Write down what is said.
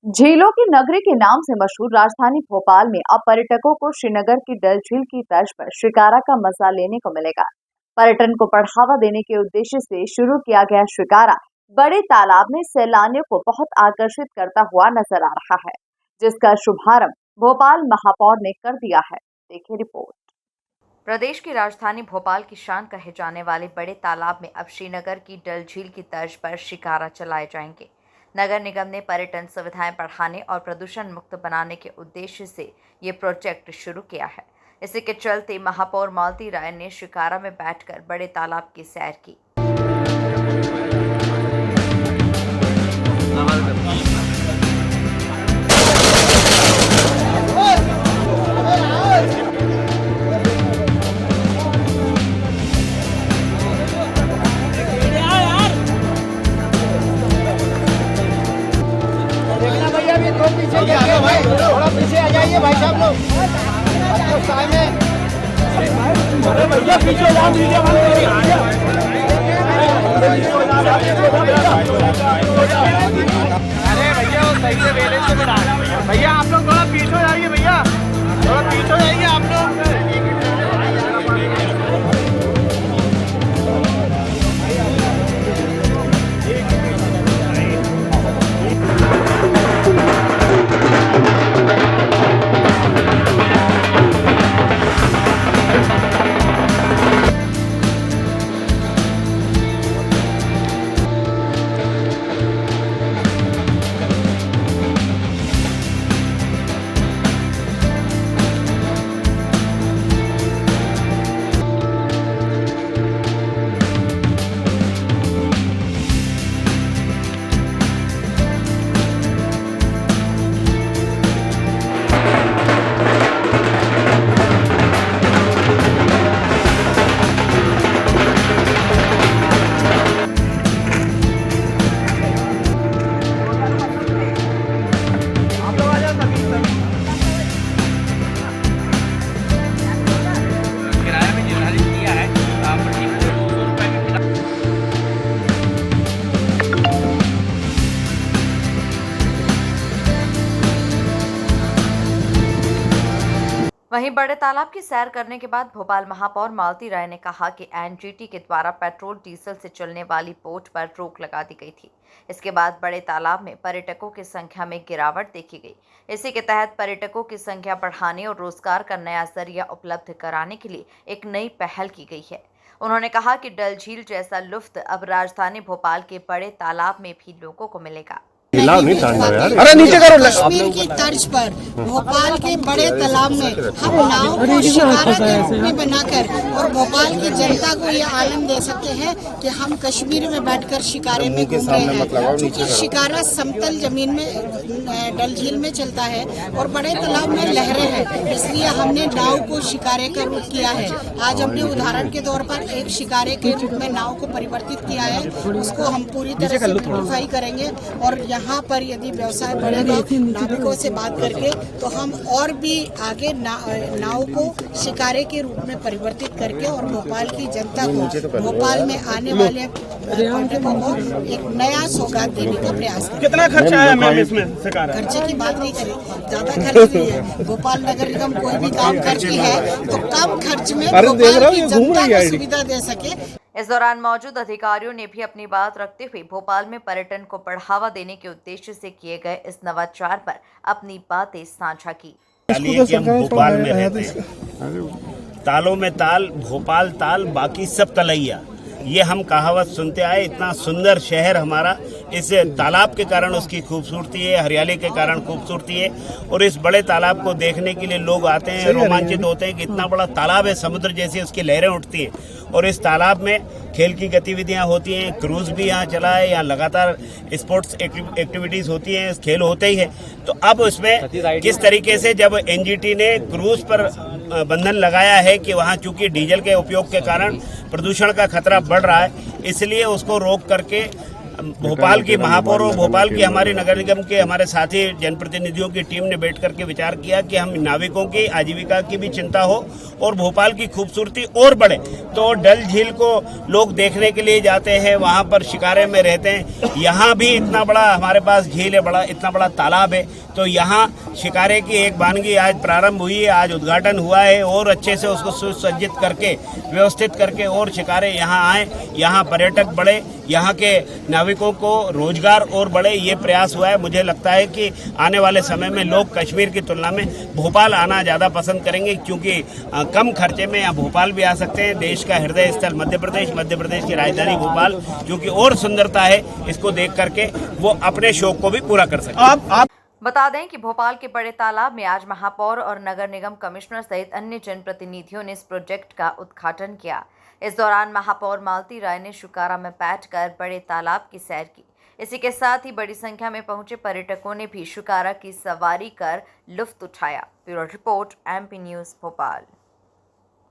झीलों की नगरी के नाम से मशहूर राजधानी भोपाल में अब पर्यटकों को श्रीनगर की डल झील की तर्ज पर शिकारा का मजा लेने को मिलेगा। पर्यटन को बढ़ावा देने के उद्देश्य से शुरू किया गया शिकारा बड़े तालाब में सैलानियों को बहुत आकर्षित करता हुआ नजर आ रहा है, जिसका शुभारंभ भोपाल महापौर ने कर दिया है। देखिए रिपोर्ट। प्रदेश की राजधानी भोपाल की शान कहे जाने वाले बड़े तालाब में अब श्रीनगर की डल झील की तर्ज पर शिकारा चलाए जाएंगे। नगर निगम ने पर्यटन सुविधाएं बढ़ाने और प्रदूषण मुक्त बनाने के उद्देश्य से ये प्रोजेक्ट शुरू किया है। इसी के चलते महापौर मालती राय ने शिकारा में बैठकर बड़े तालाब की सैर की। भाई थोड़ा पीछे आ जाइए भाई साहब लोग। अरे भैया पीछे जाओ, अरे भैया वो सही से बैलेंस से बिठा। भैया आप लोग थोड़ा पीछे हो जाइए, भैया थोड़ा पीछे हो जाइए आप लोग। वहीं बड़े तालाब की सैर करने के बाद भोपाल महापौर मालती राय ने कहा कि एनजीटी के द्वारा पेट्रोल डीजल से चलने वाली बोट पर रोक लगा दी गई थी। इसके बाद बड़े तालाब में पर्यटकों की संख्या में गिरावट देखी गई। इसी के तहत पर्यटकों की संख्या बढ़ाने और रोजगार का नया जरिया उपलब्ध कराने के लिए एक नई पहल की गई है। उन्होंने कहा कि डल झील जैसा लुत्फ अब राजधानी भोपाल के बड़े तालाब में भी लोगों को मिलेगा। अरे नीचे करो। कश्मीर की तर्ज पर भोपाल के बड़े तालाब में हम नाव को शिकारा के रूप में बनाकर और भोपाल की जनता को ये आनंद दे सकते हैं कि हम कश्मीर में बैठकर शिकारे में घूम रहे हैं। क्योंकि शिकारा समतल जमीन में डल झील में चलता है और बड़े तालाब में लहरें हैं, इसलिए हमने नाव को शिकारे का रूप किया है। आज हमने उदाहरण के तौर पर एक शिकारे के रूप में नाव को परिवर्तित किया है। उसको हम पूरी तरह से ब्यूटिफाई करेंगे और यहाँ पर यदि व्यवसाय बढ़ेगा नाविकों से बात करके तो हम और भी आगे नाव को शिकारे के रूप में परिवर्तित करके और भोपाल की जनता को भोपाल में आने वाले पर्यटकों को एक नया सौगात देने का प्रयास करें। कितना खर्चा आया मैम इसमें? खर्चे की बात नहीं करें, ज्यादा खर्च नहीं है। भोपाल नगर निगम कोई भी काम करती है तो कम खर्च में भोपाल की जनता को सुविधा दे सके। इस दौरान मौजूद अधिकारियों ने भी अपनी बात रखते हुए भोपाल में पर्यटन को बढ़ावा देने के उद्देश्य से किए गए इस नवाचार पर अपनी बातें साझा की। कि हम भोपाल में रहते हैं, तालों में ताल, भोपाल ताल, बाकी सब तलैया, ये हम कहावत सुनते आए। इतना सुंदर शहर हमारा इस तालाब के कारण उसकी खूबसूरती है, हरियाली के कारण खूबसूरती है। और इस बड़े तालाब को देखने के लिए लोग आते हैं, रोमांचित होते हैं कि इतना बड़ा तालाब है, समुद्र जैसी उसकी लहरें उठती हैं। और इस तालाब में खेल की गतिविधियां होती हैं, क्रूज भी यहाँ चला है, यहाँ लगातार स्पोर्ट्स एक्टिविटीज होती हैं, खेल होते ही है। तो अब उसमें किस तरीके से जब एनजीटी ने क्रूज पर बंधन लगाया है कि वहाँ चूंकि डीजल के उपयोग के कारण प्रदूषण का खतरा बढ़ रहा है, इसलिए उसको रोक करके भोपाल की महापौर और भोपाल की हमारी नगर निगम के हमारे साथी जनप्रतिनिधियों की टीम ने बैठ करके विचार किया कि हम नाविकों की आजीविका की भी चिंता हो और भोपाल की खूबसूरती और बढ़े। तो डल झील को लोग देखने के लिए जाते हैं, वहाँ पर शिकारे में रहते हैं। यहाँ भी इतना बड़ा हमारे पास झील है, बड़ा इतना बड़ा तालाब है, तो यहाँ शिकारे की एक वानगी आज प्रारंभ हुई है, आज उद्घाटन हुआ है और अच्छे से उसको सुसज्जित करके व्यवस्थित करके और शिकारे यहाँ आए, यहाँ पर्यटक बढ़े, यहाँ के नाविकों को रोजगार और बढ़े, ये प्रयास हुआ है। मुझे लगता है कि आने वाले समय में लोग कश्मीर की तुलना में भोपाल आना ज़्यादा पसंद करेंगे, क्योंकि कम खर्चे में यहाँ भोपाल भी आ सकते हैं। देश का हृदय स्थल मध्य प्रदेश की राजधानी भोपाल, क्योंकि और सुंदरता है, इसको देख करके वो अपने शौक को भी पूरा कर सकते हैं। बता दें कि भोपाल के बड़े तालाब में आज महापौर और नगर निगम कमिश्नर सहित अन्य जनप्रतिनिधियों ने इस प्रोजेक्ट का उद्घाटन किया। इस दौरान महापौर मालती राय ने शुकारा में बैठकर बड़े तालाब की सैर की। इसी के साथ ही बड़ी संख्या में पहुंचे पर्यटकों ने भी शुकारा की सवारी कर लुत्फ उठाया। Bureau report, MP news, Bhopal.